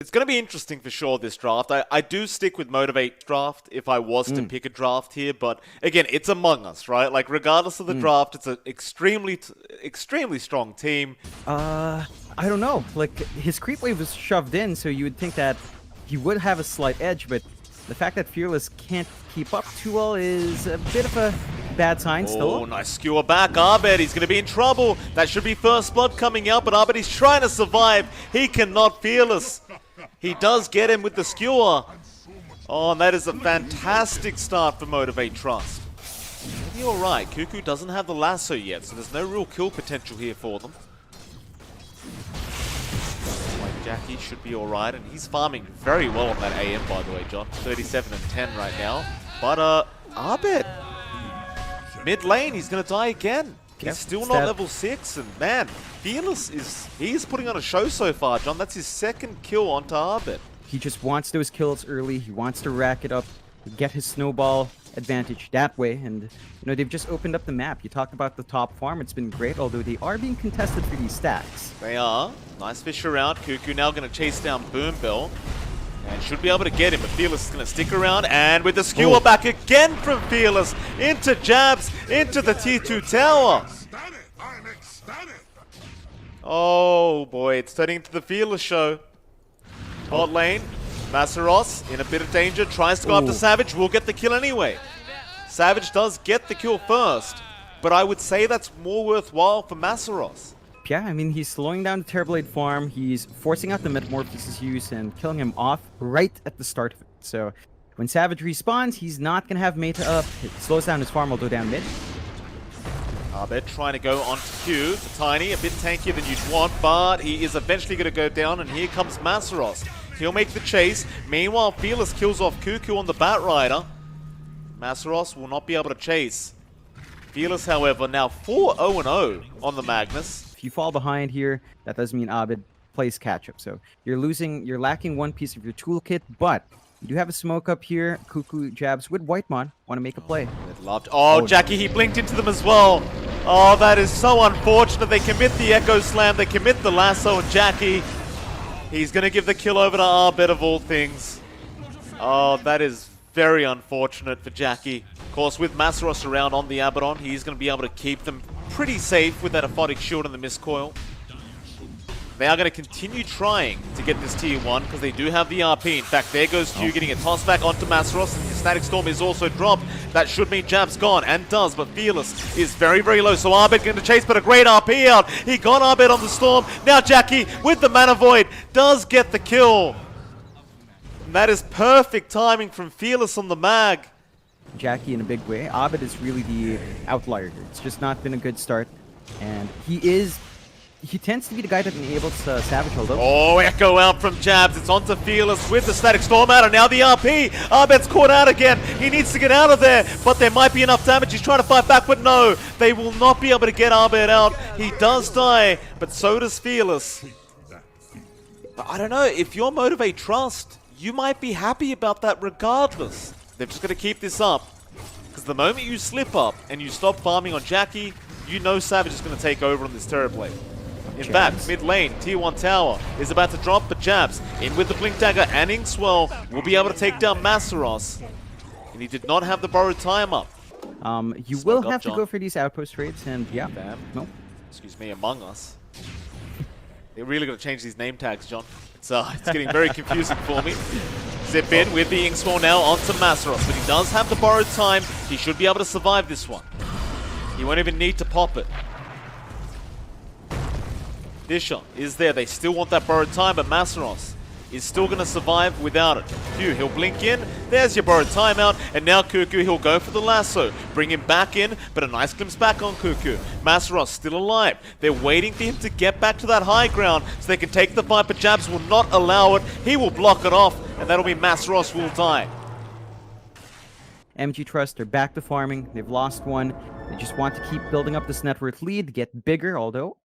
It's going to be interesting for sure, this draft. I do stick with Motivate draft if I was to pick a draft here, but again, it's Among Us, right? Like, regardless of the draft, it's an extremely strong team. I don't know. Like, his creep wave was shoved in, so you would think that he would have a slight edge, but the fact that Fearless can't keep up too well is a bit of a bad sign still. Oh, nice skewer back. Abed, he's going to be in trouble. That should be first blood coming out, but Abed, he's trying to survive. He cannot. Fearless. He does get him with the skewer. Oh, and that is a fantastic start for Motivate Trust. Maybe you're right. Cuckoo doesn't have the lasso yet, so there's no real kill potential here for them. Jackie should be alright, and he's farming very well on that AM, by the way, John. 37 and 10 right now. But, Abed, mid lane, he's going to die again. He's still not level 6, and man, Fearless he's putting on a show so far, John. That's his second kill onto Abed. He just wants those kills early. He wants to rack it up, get his snowball advantage that way. And, you know, they've just opened up the map. You talked about the top farm. It's been great, although they are being contested for these stacks. They are. Nice fish around. Cuckoo now going to chase down Boom Bill. And should be able to get him, but Fearless is going to stick around. And with the skewer back again from Fearless, into jabs, into the T2 tower. Oh boy, it's turning into the Fearless show. Bot lane, Masaros in a bit of danger, tries to go after Savage, will get the kill anyway. Savage does get the kill first, but I would say that's more worthwhile for Masaros. Yeah, I mean, he's slowing down the Terrorblade farm, he's forcing out the Metamorphosis use and killing him off right at the start of it. So, when Savage respawns, he's not going to have Meta up. It slows down his farm, will go down mid. Abed trying to go onto Q. The Tiny, a bit tankier than you'd want, but he is eventually going to go down, and here comes Masaros. He'll make the chase. Meanwhile, Fearless kills off Cuckoo on the Batrider. Masaros will not be able to chase. Fearless, however, now 4-0-0 on the Magnus. If you fall behind here, that does mean Abed plays catch-up. So you're lacking one piece of your toolkit, but you do have a smoke up here. Cuckoo jabs with Whitemon. Want to make a play. Oh, Jackie, he blinked into them as well. Oh, that is so unfortunate. They commit the Echo Slam, they commit the lasso, and Jackie, he's going to give the kill over to Abed of all things. Oh, that is very unfortunate for Jackie. Of course, with Masaros around on the Abaddon, he's going to be able to keep them pretty safe with that Aphotic Shield and the Miscoil. They are going to continue trying to get this tier 1 because they do have the RP. In fact, there goes Q getting a toss back onto Masaros, and the Static Storm is also dropped. That should mean Jab's gone, and does, but Fearless is very, very low. So Abed going to chase, but a great RP out. He got Abed on the Storm. Now Jackie with the Mana Void does get the kill. And that is perfect timing from Fearless on the mag. Jackie in a big way. Abed is really the outlier here. It's just not been a good start. And he tends to be the guy that enables Savage hold up. Oh, Echo out from Jabs. It's onto Fearless with the Static Storm out, and now the RP. Abed's caught out again. He needs to get out of there, but there might be enough damage. He's trying to fight back, but no. They will not be able to get Abed out. He does die, but so does Fearless. But I don't know. If you're Motivate Trust, you might be happy about that regardless. They're just going to keep this up. Because the moment you slip up and you stop farming on Jackie, you know Savage is going to take over on this Terrorblade. In fact, mid lane, tier 1 tower is about to drop, but Jabs in with the Blink Dagger and Inkswell will be able to take down Masaros. And he did not have the borrowed time up. You will have to go for these outpost raids, and yeah. No. Excuse me, Among Us. They're really going to change these name tags, John. It's getting very confusing for me. Zip in with the Inkswell now onto Masaros, but he does have the borrowed time. He should be able to survive this one. He won't even need to pop it. Disha is there. They still want that borrowed time, but Masaros is still going to survive without it. Q, he'll blink in. There's your borrowed timeout. And now Cuckoo, he'll go for the lasso. Bring him back in, but a nice glimpse back on Cuckoo. Masaros still alive. They're waiting for him to get back to that high ground so they can take the fight, but Jabs will not allow it. He will block it off, and that'll be Masaros will die. MG Trust are back to farming. They've lost one. They just want to keep building up this net worth lead, get bigger, although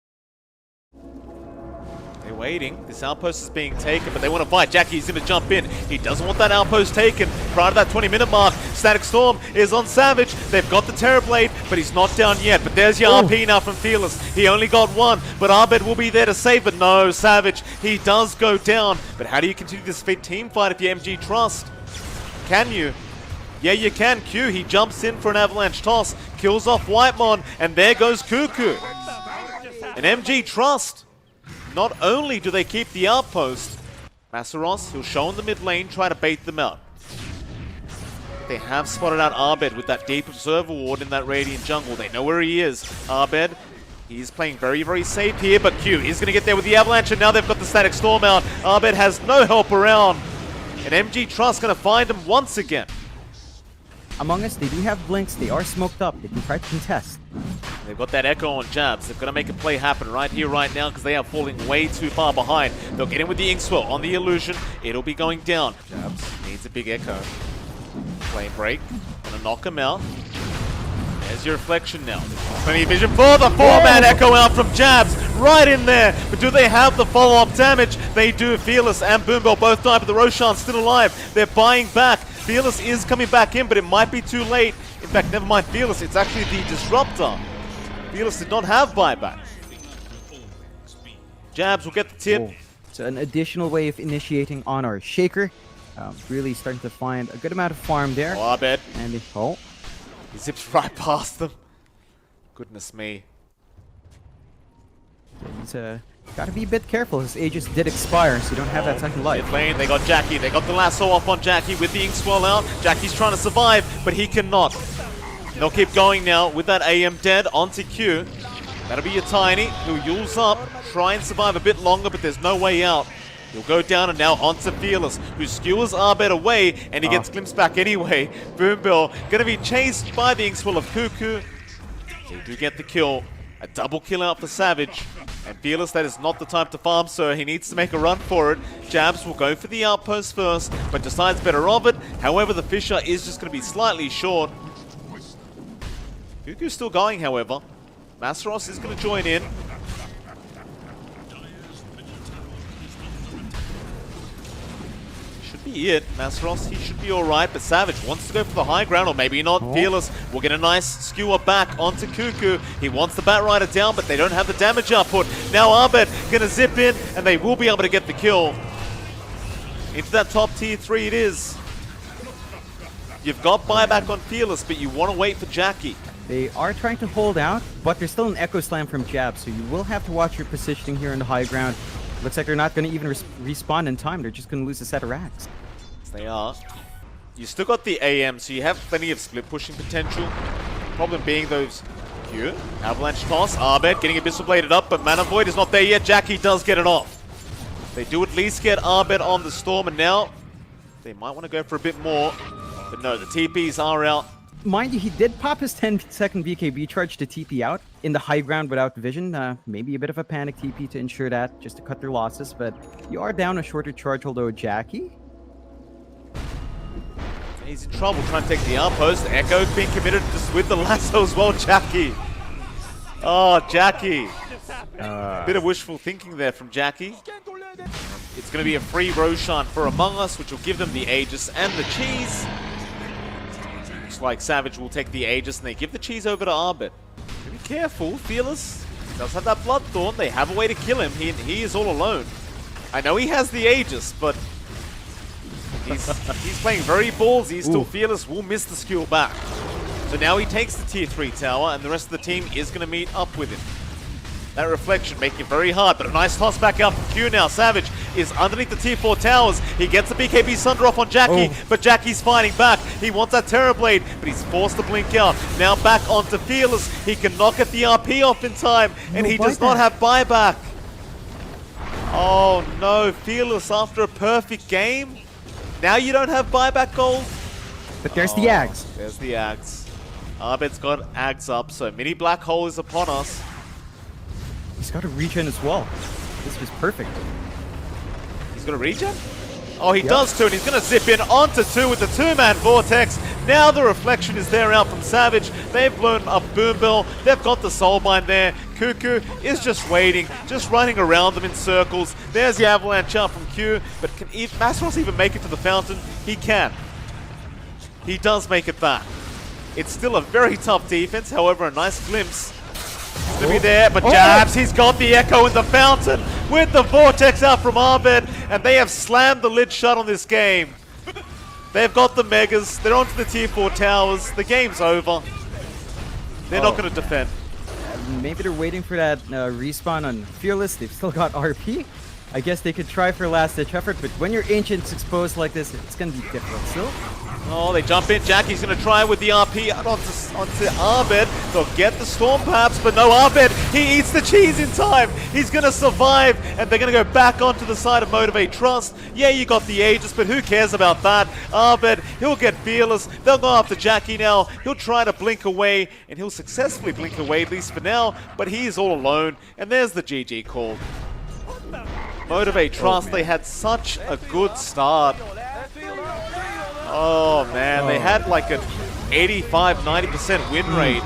They're waiting. This outpost is being taken, but they want to fight. Jackie's going to jump in. He doesn't want that outpost taken. prior to that 20-minute mark. Static Storm is on Savage. They've got the Terrorblade, but he's not down yet. But there's your RP now from Fearless. He only got one, but Arbed will be there to save. But no, Savage, he does go down. But how do you continue this team fight if you MG Trust? Can you? Yeah, you can. Q, he jumps in for an avalanche toss, kills off Whitemon, and there goes Cuckoo. An MG Trust. Not only do they keep the outpost, Masaros, he'll show in the mid lane, try to bait them out. They have spotted out Arbed with that deep observer ward in that Radiant jungle. They know where he is. Arbed, he's playing very, very safe here, but Q is going to get there with the avalanche, and now they've got the Static Storm out. Arbed has no help around. And MG Trust going to find him once again. Among Us, they do have blinks. They are smoked up. They can try to contest. They've got that Echo on Jabs. They've got to make a play happen right here, right now, because they are falling way too far behind. They'll get in with the Inkswell on the illusion. It'll be going down. Jabs needs a big Echo. Flame break. Gonna knock him out. There's your reflection now. Plenty of vision for the 4-man Echo out from Jabs. Right in there. But do they have the follow-up damage? They do. Fearless and Boombell both died, but the Roshan's still alive. They're buying back. Fearless is coming back in, but it might be too late. In fact, never mind Fearless. It's actually the Disruptor. Fearless did not have buyback. Jabs will get the tip. Oh. So an additional way of initiating on our Shaker. Really starting to find a good amount of farm there. Oh, I bet. And he Zips right past them. Goodness me. He's gotta be a bit careful. His Aegis did expire, so you don't have that second life. Mid lane, they got Jackie. They got the lasso off on Jackie with the Inkswell out. Jackie's trying to survive, but he cannot. They'll keep going now with that AM dead onto Q. That'll be your Tiny. He'll use up, try and survive a bit longer, but there's no way out. He'll go down and now onto Fearless, who skewers Arbed away, and he gets glimpsed back anyway. Boombell gonna be chased by the Inkswell of Cuckoo. They do get the kill. A double kill out for Savage. And Fearless, that is not the time to farm, so he needs to make a run for it. Jabs will go for the outpost first, but decides better of it. However, the Fisher is just going to be slightly short. Cuckoo's still going, however. Masaros is going to join in. Be it. Masaros, he should be alright, but Savage wants to go for the high ground, or maybe not. Fearless will get a nice skewer back onto Cuckoo. He wants the Batrider down, but they don't have the damage output. Now Arbed gonna zip in, and they will be able to get the kill. Into that top tier 3 it is. You've got buyback on Fearless, but you want to wait for Jackie. They are trying to hold out, but there's still an Echo Slam from Jab, so you will have to watch your positioning here in the high ground. Looks like they're not going to even respawn in time. They're just going to lose a set of racks. Yes, they are. You still got the AM, so you have plenty of split pushing potential. Problem being those Q, Avalanche Toss, Arbed getting Abyssal Bladed up, but Mana Void is not there yet. Jackie does get it off. They do at least get Arbed on the Storm, and now they might want to go for a bit more. But no, the TPs are out. Mind you, he did pop his 10-second BKB charge to TP out in the high ground without vision. Maybe a bit of a panic TP to ensure that, just to cut their losses. But you are down a shorter charge, although Jackie. He's in trouble trying to take the outpost. Echo being committed just with the lasso as well, Jackie. Oh, Jackie. Bit of wishful thinking there from Jackie. It's going to be a free Roshan for Among Us, which will give them the Aegis and the cheese. Looks like Savage will take the Aegis and they give the cheese over to Arbed. Be careful, Fearless does have that Bloodthorn. They have a way to kill him. He is all alone. I know he has the Aegis, but he's playing very ballsy. He's still Fearless, will miss the skill back. So now he takes the tier 3 tower and the rest of the team is going to meet up with him. That reflection making it very hard, but a nice toss back out from Q now. Savage is underneath the tier 4 towers. He gets the BKB Sunder off on Jackie, but Jackie's fighting back. He wants that Terrorblade, but he's forced to blink out. Now back onto Fearless. He can knock at the RP off in time, and he does not have buyback. Oh no, Fearless after a perfect game. Now you don't have buyback gold. But there's the Ags. There's the Ags. Arbed's got Ags up, so mini black hole is upon us. He's got a regen as well. This was perfect. He's got a regen? Oh, he does too, and he's going to zip in onto 2 with the 2-man Vortex. Now the reflection is there out from Savage. They've blown up Boombell. They've got the Soulbind there. Cuckoo is just waiting, just running around them in circles. There's the Avalanche out from Q, but can Masaros even make it to the fountain? He can. he does make it back. It's still a very tough defense, however, a nice glimpse. It's going to be there, but Jabs, he's got the Echo in the fountain with the Vortex out from Abed, and they have slammed the lid shut on this game. They've got the Megas, they're onto the tier 4 towers, the game's over. They're not going to defend. Maybe they're waiting for that respawn on Fearless. They've still got RP. I guess they could try for a last-ditch effort, but when your Ancient's exposed like this, it's going to be difficult still. Oh, they jump in. Jackie's going to try with the RP out onto Abed. They'll get the Storm perhaps, but no, Abed, he eats the cheese in time. He's going to survive, and they're going to go back onto the side of Motivate Trust. Yeah, you got the Aegis, but who cares about that? Abed, he'll get Fearless. They'll go after Jackie now. He'll try to blink away, and he'll successfully blink away, at least for now, but he is all alone, and there's the GG call. Motivate Trust, they had such a good start. Oh man, they had like an 85-90% win rate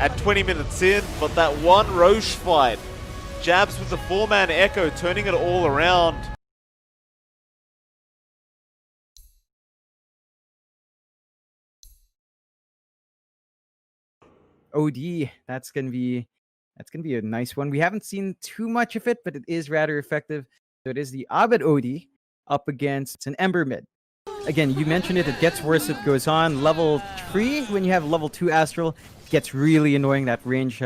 at 20 minutes in, but that one Roche fight, Jabs with the 4-man Echo turning it all around. OD, that's gonna be a nice one. We haven't seen too much of it, but it is rather effective. So it is the Abed OD up against an Ember mid. Again, you mentioned it gets worse as it goes on. Level 3, when you have level 2 Astral, it gets really annoying. That range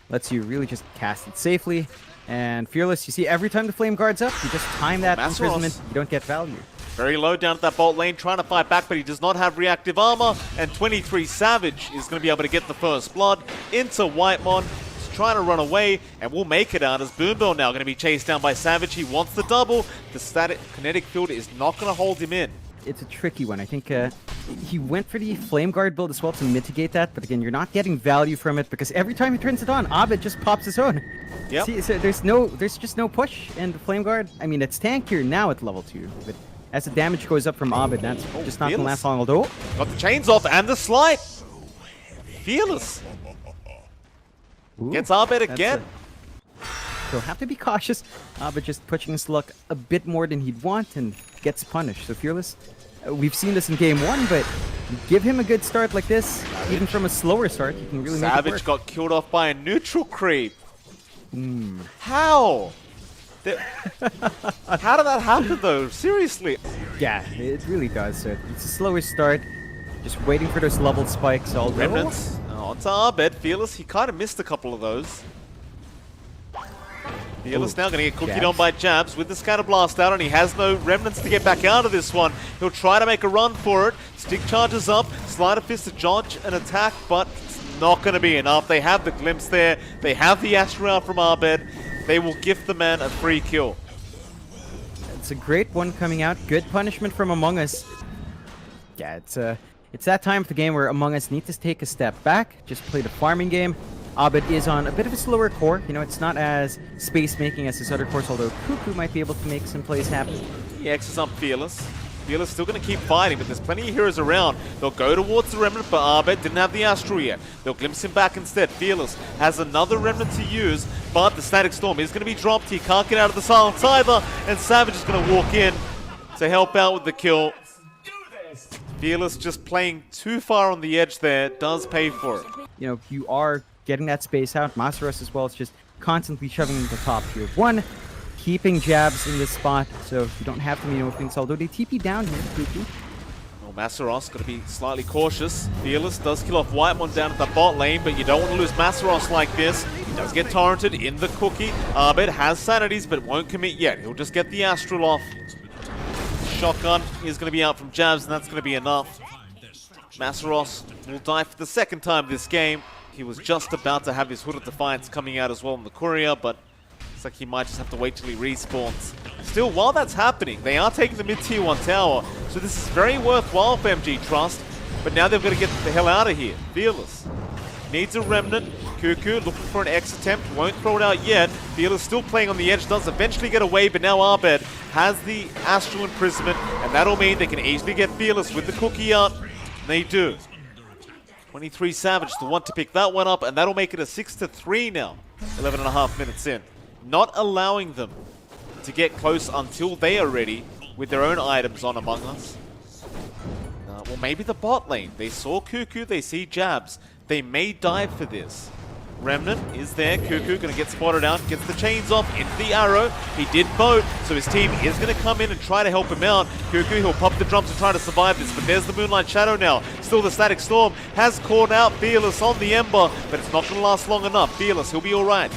lets you really just cast it safely. And Fearless, you see every time the Flame Guard's up, you just time that imprisonment, you don't get value. Very low down at that bot lane, trying to fight back, but he does not have reactive armor. And 23 Savage is going to be able to get the first blood into Whitemon. He's trying to run away, and will make it out as Boombill now going to be chased down by Savage. He wants the double. The static kinetic field is not going to hold him in. It's a tricky one. I think he went for the Flame Guard build as well to mitigate that, but again, you're not getting value from it because every time he turns it on, Abed just pops his own. Yep. See, so there's just no push, and the Flame Guard, I mean, it's tankier now at level 2, but as the damage goes up from Abed, that's just not going to last long, although... Got the chains off and the slide. Fearless. Ooh, gets Abed again. He'll have to be cautious. Abed just pushing his luck a bit more than he'd want and gets punished. So Fearless, we've seen this in game 1, but give him a good start like this, even from a slower start, he can really make it work. Savage got killed off by a neutral creep. How? How did that happen though? Seriously? Yeah, it really does. So it's a slower start. Just waiting for those level spikes. All Remnants. Oh, it's Abed. Fearless, he kind of missed a couple of those. Fearless now going to get cookied on by Jabs with the Scatter Blast out, and he has no remnants to get back out of this one. He'll try to make a run for it. Stick charges up, Slider Fist to dodge an attack, but it's not going to be enough. They have the glimpse there. They have the Astral from Abed. They will gift the man a free kill. It's a great one coming out. Good punishment from Among Us. Yeah, it's that time of the game where Among Us need to take a step back, just play the farming game. Abed is on a bit of a slower core. You know, it's not as space-making as his other cores, although Cuckoo might be able to make some plays happen. He X's on Fearless. Fearless still going to keep fighting, but there's plenty of heroes around. They'll go towards the Remnant, but Abed didn't have the Astral yet. They'll glimpse him back instead. Fearless has another Remnant to use, but the Static Storm is going to be dropped. He can't get out of the silence either, and Savage is going to walk in to help out with the kill. Fearless just playing too far on the edge there, does pay for it. You know, you are getting that space out. Masaros as well is just constantly shoving the top tier 1, keeping Jabs in this spot, so you don't have to meet openings, although they TP down here. Well, Masaros got to be slightly cautious. Fearless does kill off Whitemon down at the bot lane, but you don't want to lose Masaros like this. He does get torrented in the cookie. Abed has sanities, but won't commit yet. He'll just get the Astral off. Shotgun is going to be out from Jabs, and that's going to be enough. Masaros will die for the second time this game. He was just about to have his Hood of Defiance coming out as well in the courier, but looks like he might just have to wait till he respawns. Still, while that's happening, they are taking the mid-tier 1 tower, so this is very worthwhile for MG Trust, but now they've got to get the hell out of here. Fearless needs a Remnant. Cuckoo looking for an X attempt, won't throw it out yet. Fearless still playing on the edge, does eventually get away, but now Abed has the Astral Imprisonment, and that'll mean they can easily get Fearless with the cookie out. And they do. 23 Savage, the one to pick that one up, and that'll make it a 6-3 now. 11.5 minutes in. Not allowing them to get close until they are ready with their own items on Among Us. Or maybe the bot lane. They saw Cuckoo, they see Jabs. They may dive for this. Remnant is there. Cuckoo going to get spotted out. Gets the chains off into the arrow. He did boat, so his team is going to come in and try to help him out. Cuckoo, he'll pop the drums and try to survive this, but there's the Moonlight Shadow now. Still the Static Storm has caught out Fearless on the Ember, but it's not going to last long enough. Fearless, he'll be alright.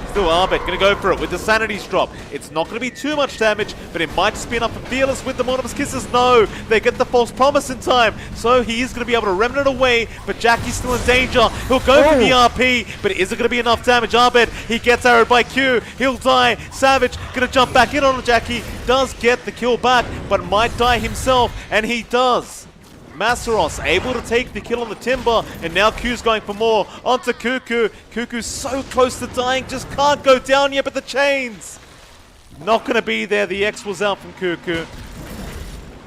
Still Arbet going to go for it with the Sanity's drop. It's not going to be too much damage, but it might just be enough for Fearless with the Mortimer's Kisses. No, they get the False Promise in time, so he is going to be able to Remnant away, but Jackie's still in danger. He'll go for the RP, but is it going to be enough damage? Arbet, he gets arrowed by Q. He'll die. Savage going to jump back in on Jackie. Does get the kill back, but might die himself, and he does. Masaros able to take the kill on the Timber, and now Q's going for more. Onto Cuckoo. Cuckoo's so close to dying, just can't go down yet, but the chains not going to be there. The X was out from Cuckoo.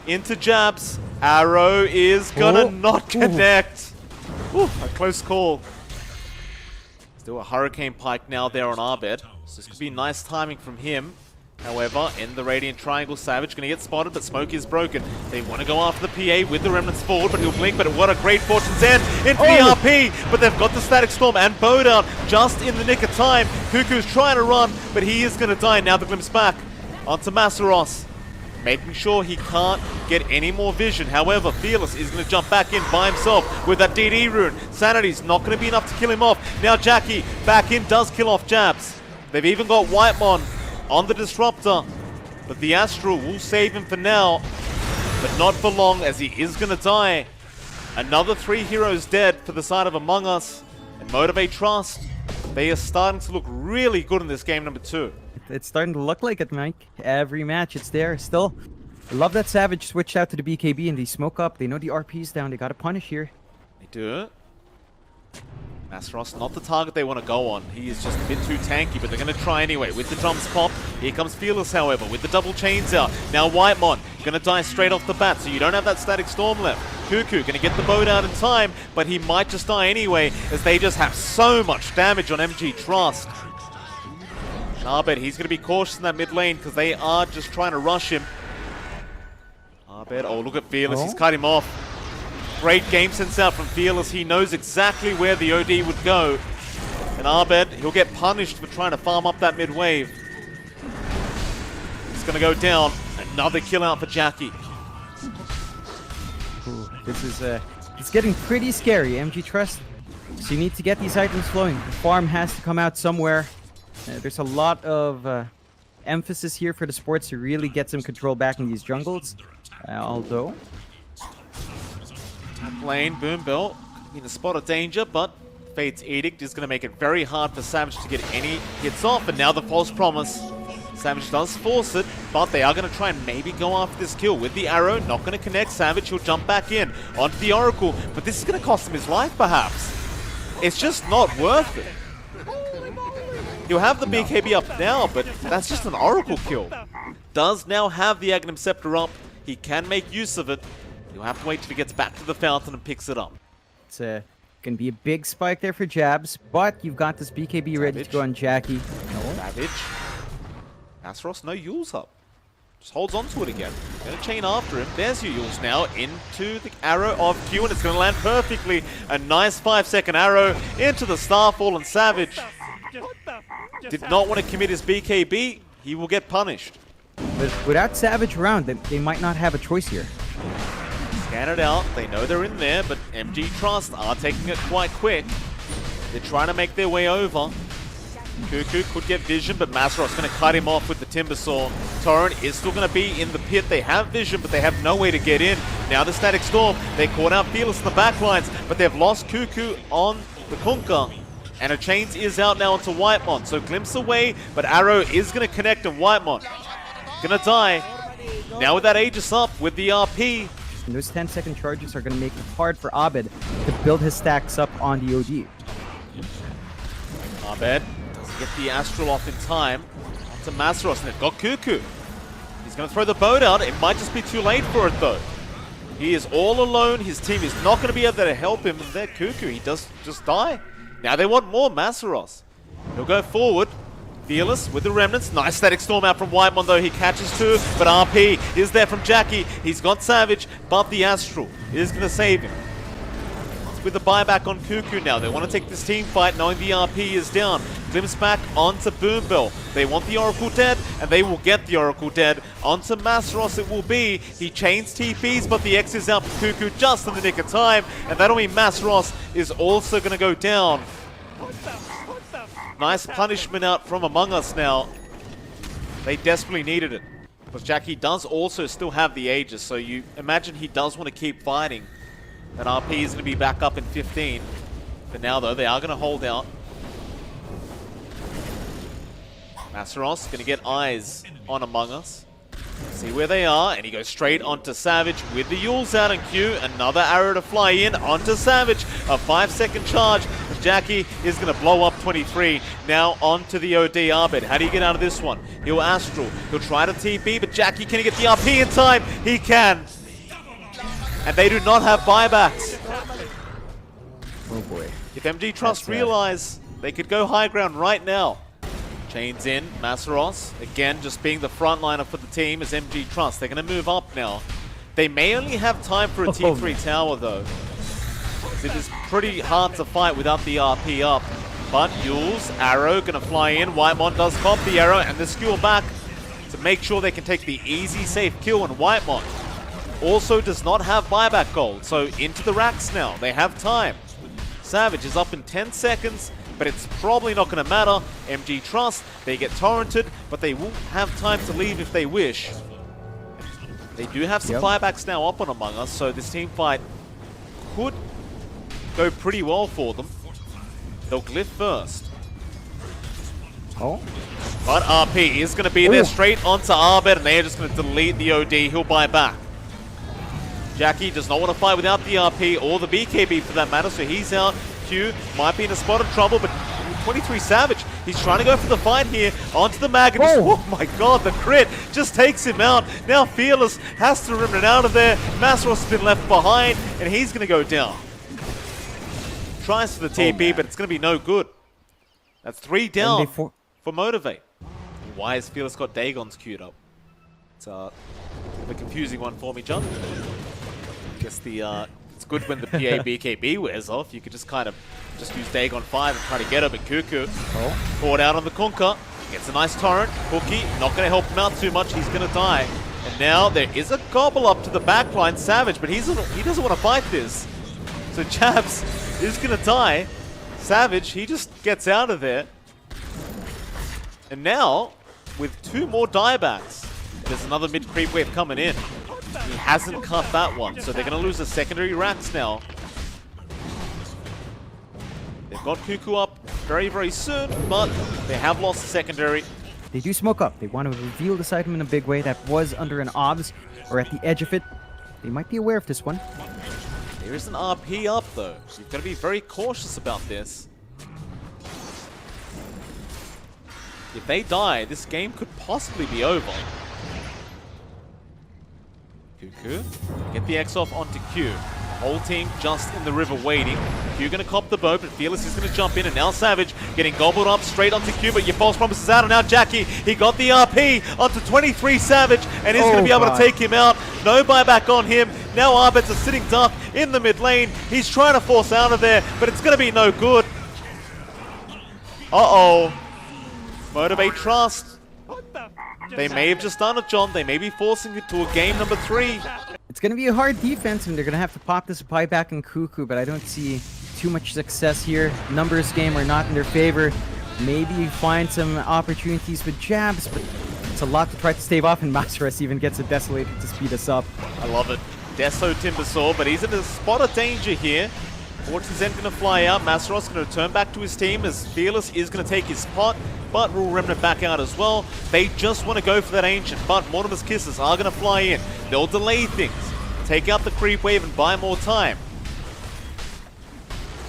Into Jabs. Arrow is going to not connect. Ooh, a close call. Still a Hurricane Pike now there on Arbet, so this could be nice timing from him. However, in the Radiant Triangle, Savage going to get spotted, but Smoke is broken. They want to go after the PA with the Remnants forward, but he'll blink, but what a great Fortune's End into the RP, but they've got the Static Storm and Bow down just in the nick of time. Cuckoo's trying to run, but he is going to die. Now the glimpse back onto Masaros, making sure he can't get any more vision. However, Fearless is going to jump back in by himself with that DD rune. Sanity's not going to be enough to kill him off. Now Jackie back in, does kill off Jabs. They've even got Whitemon on the Disruptor, but the Astral will save him for now, but not for long, as he is going to die. Another 3 heroes dead for the side of Among Us, and Motivate Trust, they are starting to look really good in this game number 2. It's starting to look like it, Mike. Every match, it's there. Still, I love that Savage switched out to the BKB and they smoke up. They know the RP's down. They got to punish here. They do. Masaros, not the target they want to go on. He is just a bit too tanky, but they're going to try anyway. With the drums pop, here comes Fearless, however, with the double chains out. Now Whitemon going to die straight off the bat, so you don't have that Static Storm left. Cuckoo going to get the boat out in time, but he might just die anyway, as they just have so much damage on MG Trust. Arbet, he's going to be cautious in that mid lane, because they are just trying to rush him. Arbet, oh, look at Fearless, he's cut him off. Great game sense out from Fearless. He knows exactly where the OD would go. And Arbet, he'll get punished for trying to farm up that mid wave. It's going to go down. Another kill out for Jackie. Ooh, this is it's getting pretty scary, MG Trust. So you need to get these items flowing. The farm has to come out somewhere. There's a lot of emphasis here for the sports to really get some control back in these jungles. Although Lane, Boom Bell in a spot of danger, but Fate's Edict is going to make it very hard for Savage to get any hits off. And now the False Promise. Savage does force it, but they are going to try and maybe go after this kill with the arrow. Not going to connect. Savage, he'll jump back in onto the Oracle, but this is going to cost him his life, perhaps. It's just not worth it. He'll have the BKB up now, but that's just an Oracle kill. Does now have the Aghanim Scepter up. He can make use of it. You'll have to wait till he gets back to the fountain and picks it up. It's going to be a big spike there for Jabs, but you've got this BKB ready to go on Jackie. Savage. Masaros, no Yule's up. Just holds on to it again. Gonna chain after him. There's your Yule's now into the arrow of Q, and it's going to land perfectly. A nice 5-second arrow into the Starfall, and Savage did not want to commit his BKB. He will get punished. But without Savage around, they might not have a choice here. Scan it out. They know they're in there, but MG Trust are taking it quite quick. They're trying to make their way over. Cuckoo could get vision, but Masaros going to cut him off with the Timbersaw. Torrent is still going to be in the pit. They have vision, but they have no way to get in. Now the Static Storm. They caught out Fearless in the backlines, but they've lost Cuckoo on the Kunkka. And a chains is out now onto Whitemon. So glimpse away, but Arrow is going to connect, and Whitemon going to die. Now with that Aegis up with the RP. And those 10-second charges are going to make it hard for Abed to build his stacks up on the OD. Abed doesn't get the Astral off in time. Onto Masaros, and they've got Cuckoo. He's going to throw the boat out. It might just be too late for it, though. He is all alone. His team is not going to be able to help him. And there, Cuckoo, he does just die. Now they want more Masaros. He'll go forward. Fearless with the remnants. Nice static storm out from Whitemon though. He catches two, but RP is there from Jackie. He's got Savage, but the Astral is going to save him. With the buyback on Cuckoo now. They want to take this team fight knowing the RP is down. Glimpse back onto Boombell. They want the Oracle dead, and they will get the Oracle dead. Onto Masros it will be. He chains TPs, but the X is out for Cuckoo just in the nick of time, and that'll mean Masros is also going to go down. Nice punishment out from Among Us now. They desperately needed it. Because Jackie does also still have the Aegis, so you imagine he does want to keep fighting. And RP is going to be back up in 15. For now, though, they are going to hold out. Masaros going to get eyes on Among Us. See where they are, and he goes straight onto Savage with the Yules out in Q. Another arrow to fly in onto Savage. A 5-second charge. Jackie is going to blow up 23. Now onto the OD Arbed. How do you get out of this one? He'll Astral. He'll try to TP, but Jackie, can he get the RP in time? He can. And they do not have buybacks. Oh boy. If MG Trust realize they could go high ground right now. Chains in, Masaros, again just being the frontliner for the team is MG Trust. They're going to move up now. They may only have time for a T3 tower though. It is pretty hard to fight without the RP up. But Yules, arrow going to fly in. Whitemon does pop the arrow and the skewer back to make sure they can take the easy safe kill. And Whitemon also does not have buyback gold, so into the racks now. They have time. Savage is up in 10 seconds, but it's probably not going to matter. MG Trust, they get torrented, but they will have time to leave if they wish. They do have some buybacks now up on Among Us, so this team fight could go pretty well for them. They'll glyph first. Oh. But RP is going to be there straight onto Arbed, and they are just going to delete the OD. He'll buy back. Jackie does not want to fight without the RP or the BKB for that matter, so he's out. Q might be in a spot of trouble, but 23 Savage, he's trying to go for the fight here onto the mag. And oh my god, the crit just takes him out. Now Fearless has to remnant out of there. Masaros has been left behind, and he's going to go down. Tries for the TP, but it's going to be no good. That's 3 down for Motivate. Why has Fearless got Dagon's queued up? It's a confusing one for me, John. Guess the it's good when the PA BKB wears off. You could just kind of just use Dagon 5 and try to get him. But Cuckoo poured out on the Conker. Gets a nice torrent. Cookie not going to help him out too much. He's going to die. And now there is a gobble up to the backline. Savage, but he doesn't want to fight this. So Jabs is going to die. Savage, he just gets out of there. And now, with 2 more diebacks, there's another mid creep wave coming in. He hasn't cut that one, so they're going to lose the secondary racks now. They've got Cuckoo up very, very soon, but they have lost the secondary. They do smoke up. They want to reveal this item in a big way that was under an obs or at the edge of it. They might be aware of this one. There is an RP up, though. You've got to be very cautious about this. If they die, this game could possibly be over. Cuckoo, get the X off onto Q. Whole team just in the river waiting. Q gonna cop the boat, but Fearless is gonna jump in, and now Savage getting gobbled up straight onto Q, but your false promise is out, and now Jackie, he got the RP onto 23 Savage, and he's gonna be able to take him out. No buyback on him. Now Arbed's a sitting duck in the mid lane. He's trying to force out of there, but it's gonna be no good. Uh-oh. Motivate Trust. They may have just done it, John. They may be forcing it to a game number 3. It's going to be a hard defense, and they're going to have to pop this buyback in Cuckoo, but I don't see too much success here. Numbers game are not in their favor. Maybe find some opportunities with jabs, but it's a lot to try to stave off, and Masaros even gets a Desolator to speed us up. I love it. Deso Timbersaw, but he's in a spot of danger here. Fortune's End going to fly out. Masaros going to return back to his team as Fearless is going to take his spot, but will Remnant back out as well. They just want to go for that Ancient, but Mortimer's Kisses are going to fly in. They'll delay things, take out the creep wave and buy more time.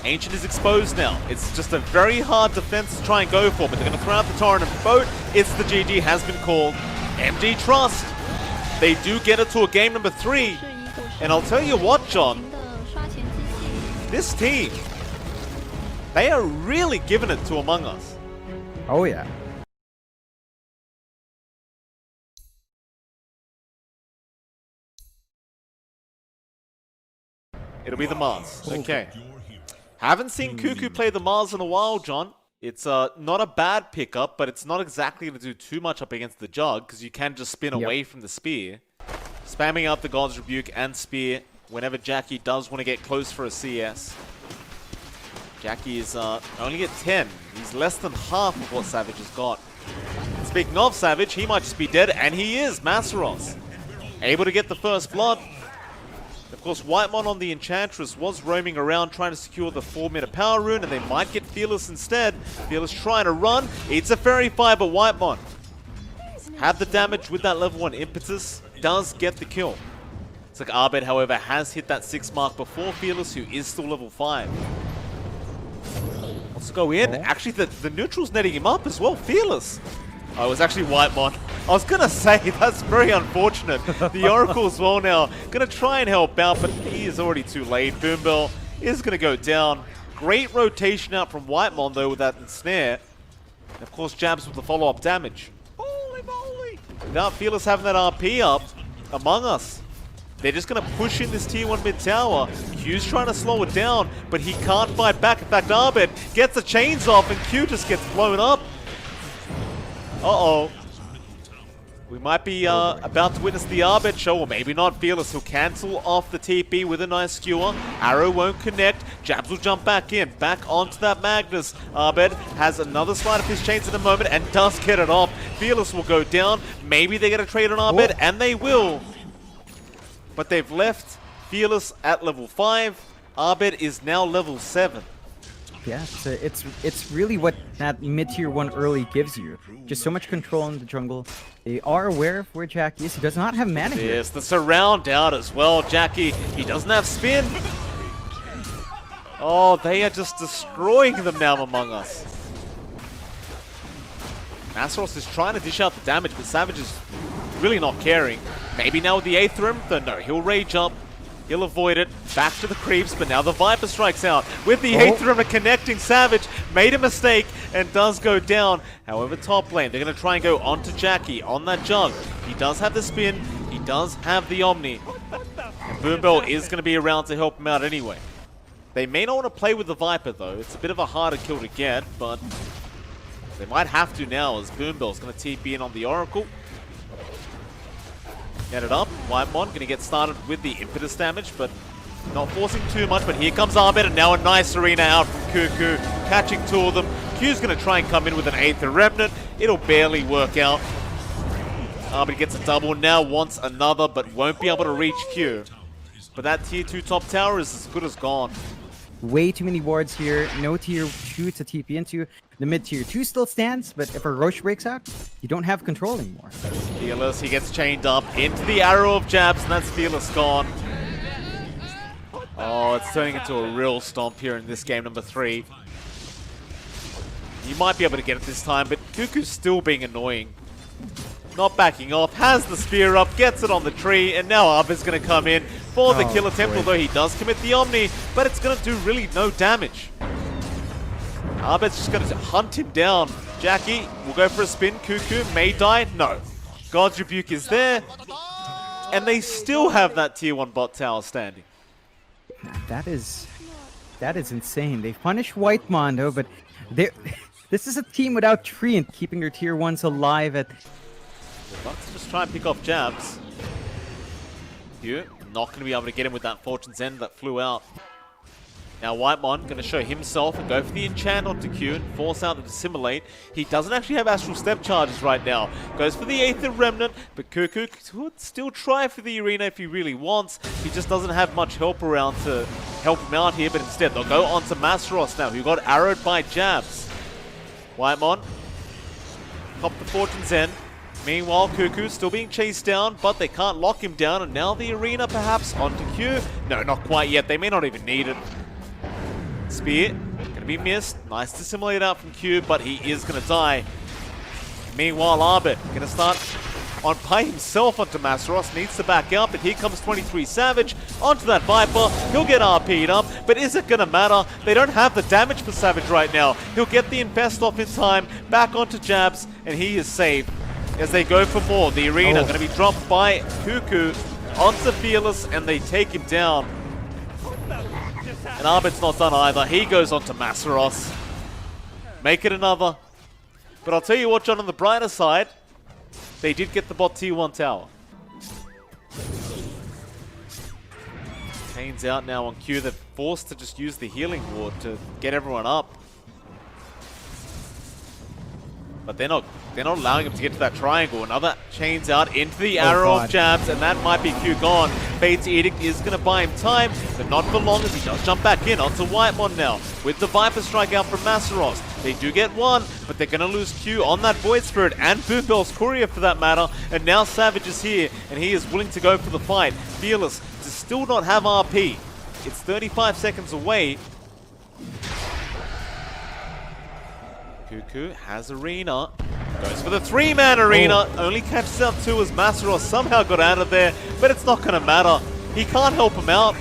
Ancient is exposed now. It's just a very hard defense to try and go for, but they're going to throw out the Torrent and boat. It's the GG has been called. MG Trust, they do get it to a game number 3. And I'll tell you what, John, this team, they are really giving it to Among Us. Oh yeah. It'll be the Mars. Okay. Haven't seen Cuckoo play the Mars in a while, John. It's not a bad pickup, but it's not exactly going to do too much up against the Jug, because you can just spin away from the Spear. Spamming out the God's Rebuke and Spear whenever Jackie does want to get close for a CS. Jackie is only at 10. He's less than half of what Savage has got. Speaking of Savage, he might just be dead, and he is. Masaros able to get the first blood. Of course, Whitemon on the Enchantress was roaming around trying to secure the 4-meter power rune, and they might get Fearless instead. Fearless trying to run. It's a Fairy Fire, but Whitemon have the damage with that level 1 impetus. Does get the kill. It's like Abed, however, has hit that 6 mark before Fearless, who is still level 5. Let's go in. Actually, the neutral's netting him up as well. Fearless. Oh, it was actually Whitemon. I was going to say, that's very unfortunate. The Oracle as well now. Going to try and help out, but he is already too late. Boombell is going to go down. Great rotation out from Whitemon, though, with that snare. And of course, Jabs with the follow-up damage. Holy moly! Without Fearless having that RP up, Among Us. They're just going to push in this tier 1 mid tower. Q's trying to slow it down, but he can't fight back. In fact, Abed gets the chains off, and Q just gets blown up. Uh-oh. We might be about to witness the Abed show, or maybe not. Fearless will cancel off the TP with a nice skewer. Arrow won't connect. Jabs will jump back in, back onto that Magnus. Abed has another slide of his chains in a moment and does get it off. Fearless will go down. Maybe they get a trade on Abed, and they will. But they've left Fearless at level 5. Abed is now level 7. Yeah, so it's really what that mid-tier 1 early gives you. Just so much control in the jungle. They are aware of where Jackie is. He does not have mana here. Yes, the surround out as well. Jackie, he doesn't have spin. Oh, they are just destroying them now Among Us. Masaros is trying to dish out the damage, but Savage is really not caring. Maybe now with the Aether Rim, though no, he'll rage up. He'll avoid it. Back to the creeps, but now the Viper strikes out. With the Aether Rim connecting, Savage made a mistake and does go down. However, top lane, they're going to try and go onto Jackie on that Jug. He does have the spin. He does have the Omni. And Boombell is going to be around to help him out anyway. They may not want to play with the Viper, though. It's a bit of a harder kill to get, but they might have to now as Boombell's going to TP in on the Oracle. Get it up. Whitemon going to get started with the impetus damage, but not forcing too much. But here comes Abed, and now a nice arena out from Cuckoo, catching 2 of them. Q's going to try and come in with an Aether Remnant. It'll barely work out. Abed gets a double, now wants another, but won't be able to reach Q. But that tier 2 top tower is as good as gone. Way too many wards here. No tier 2 to TP into. The mid tier 2 still stands, but if a Roche breaks out, you don't have control anymore. Fearless, he gets chained up into the arrow of Jabs, and that's Fearless gone. Oh, it's turning into a real stomp here in this game number 3. You might be able to get it this time, but Cuckoo's still being annoying. Not backing off, has the spear up, gets it on the tree, and now Abed's going to come in for the kill attempt, although he does commit the Omni, but it's going to do really no damage. Abed's just going to hunt him down. Jackie will go for a spin. Cuckoo may die. No. God's Rebuke is there. And they still have that tier 1 bot tower standing. That is insane. They punish Whitemon, though, but this is a team without Treant keeping their tier 1s alive at... Let's just try and pick off Jabs. Q, not going to be able to get him with that Fortune's End that flew out. Now Whitemon going to show himself and go for the enchant onto Q and force out the Dissimulate. He doesn't actually have Astral Step charges right now. Goes for the Aether Remnant, but Cuckoo could still try for the arena if he really wants. He just doesn't have much help around to help him out here, but instead they'll go on to Masaros now, who got arrowed by Jabs. Whitemon pop the Fortune's End. Meanwhile, Cuckoo's still being chased down, but they can't lock him down, and now the arena perhaps onto Q. No, not quite yet. They may not even need it. Spear, gonna be missed. Nice to simulate out from Q, but he is gonna die. Meanwhile, Abed gonna start on by himself onto Masaros. Needs to back out, but here comes 23 Savage onto that Viper. He'll get RP'd up, but is it gonna matter? They don't have the damage for Savage right now. He'll get the Infest off in time, back onto Jabs, and he is safe. As they go for more, the arena gonna be dropped by Cuckoo onto Fearless, and they take him down. And Arbit's not done either. He goes on to Masaros. Make it another. But I'll tell you what, John, on the brighter side, they did get the bot T1 tower. Kane's out now on Q. They're forced to just use the healing ward to get everyone up. But they're not allowing him to get to that triangle. Another chains out into the arrow of jabs, and that might be Q gone. Fate's Edict is going to buy him time, but not for long as he does jump back in onto Whitemon now. With the Viper Strike out from Masaros. They do get one, but they're going to lose Q on that Void Spirit and Boombell's Courier for that matter. And now Savage is here, and he is willing to go for the fight. Fearless does still not have RP. It's 35 seconds away. Cuckoo has Arena, goes for the 3-man Arena, only catches out 2 as Masaros somehow got out of there, but it's not going to matter. He can't help him out.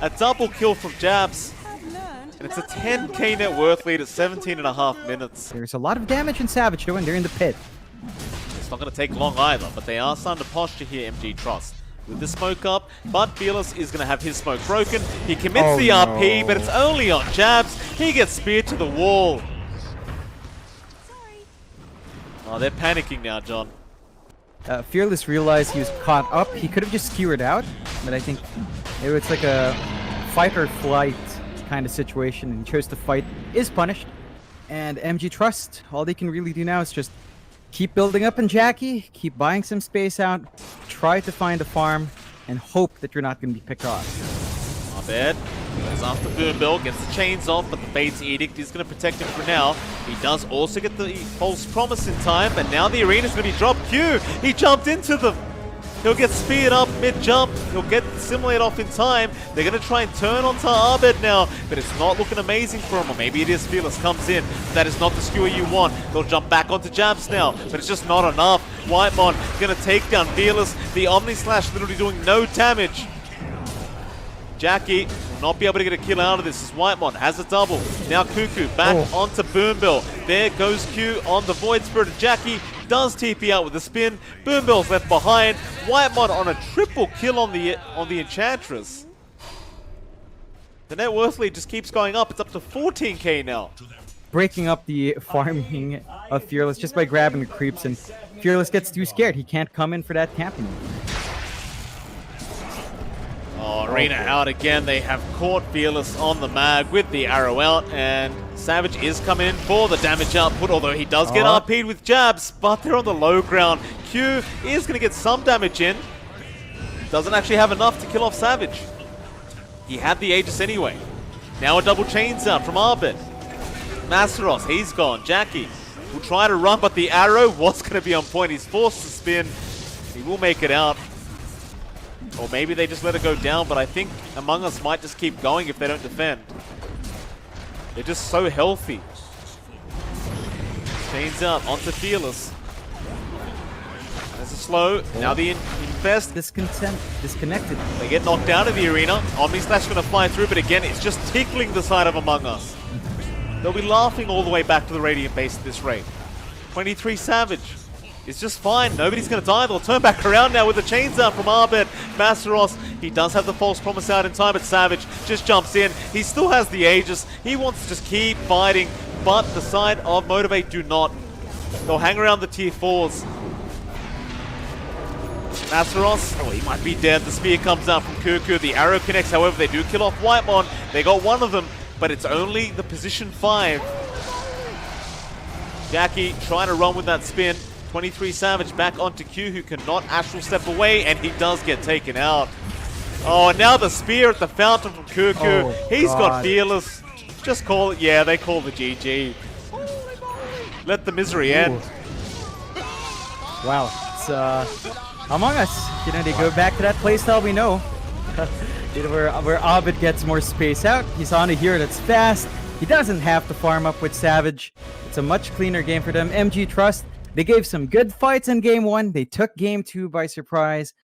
A double kill from Jabs, and it's a 10k net worth lead at 17.5 minutes. There's a lot of damage in Savage though, and they're in the pit. It's not going to take long either, but they are starting to posture here, MG Trust. With the smoke up, but Fearless is going to have his smoke broken. He commits the RP, but it's only on Jabs. He gets speared to the wall. Oh, they're panicking now, John. Fearless realized he was caught up. He could have just skewered out, but I think it's like a fight or flight kind of situation, and he chose to fight. Is punished. And MG Trust, all they can really do now is just keep building up in Jackie, keep buying some space out, try to find a farm, and hope that you're not going to be picked off. Not bad. Goes after Boombell, gets the chains off, but the Fate's Edict is going to protect him for now. He does also get the false promise in time, but now the arena's going to be dropped. Q, he jumped into them. He'll get speared up mid-jump. He'll get Simulate off in time. They're going to try and turn onto Arbed now, but it's not looking amazing for him. Or maybe it is. Fearless comes in. That is not the skewer you want. They'll jump back onto Jabs now, but it's just not enough. Whitemon going to take down Fearless. The Omni Slash literally doing no damage. Jackie will not be able to get a kill out of this as Whitemon has a double. Now Cuckoo back onto Boombell. There goes Q on the Void Spirit. Jackie does TP out with the spin. Boombell's left behind. Whitemon on a triple kill on the Enchantress. The net worth lead just keeps going up. It's up to 14k now. Breaking up the farming of Fearless just by grabbing the creeps, and Fearless gets too scared. He can't come in for that camping. Oh, Arena out again. They have caught Fearless on the mag with the arrow out, and Savage is coming in for the damage output, although he does get RP'd with Jabs, but they're on the low ground. Q is going to get some damage in. Doesn't actually have enough to kill off Savage. He had the Aegis anyway. Now a double chains out from Arbit. Masaros, he's gone. Jackie will try to run, but the arrow was going to be on point. He's forced to spin. He will make it out. Or maybe they just let it go down, but I think Among Us might just keep going if they don't defend. They're just so healthy. Chains out onto Fearless. There's a slow. Now the Infest. Disconnected. They get knocked out of the arena. Omni Slash going to fly through, but again, it's just tickling the side of Among Us. They'll be laughing all the way back to the Radiant base at this rate. 23 Savage. It's just fine. Nobody's going to die. They'll turn back around now with the chains out from Arbed. Masaros, he does have the false promise out in time, but Savage just jumps in. He still has the Aegis. He wants to just keep fighting, but the side of Motivate do not. They'll hang around the tier 4s. Masaros, oh, he might be dead. The spear comes out from Cuckoo. The arrow connects, however, they do kill off Whitemon. They got one of them, but it's only the position 5. Jackie trying to run with that spin. 23 Savage back onto Q, who cannot astral step away, and he does get taken out. Oh, and now the spear at the fountain from Cuckoo. He's got Fearless. Just call it, yeah, they call the GG. Let the misery end. Wow, it's Among Us. You know, they go back to that playstyle we know. You know, where Abed gets more space out. He's on a hero that's fast. He doesn't have to farm up with Savage. It's a much cleaner game for them. MG Trust, they gave some good fights in game 1. They took game 2 by surprise.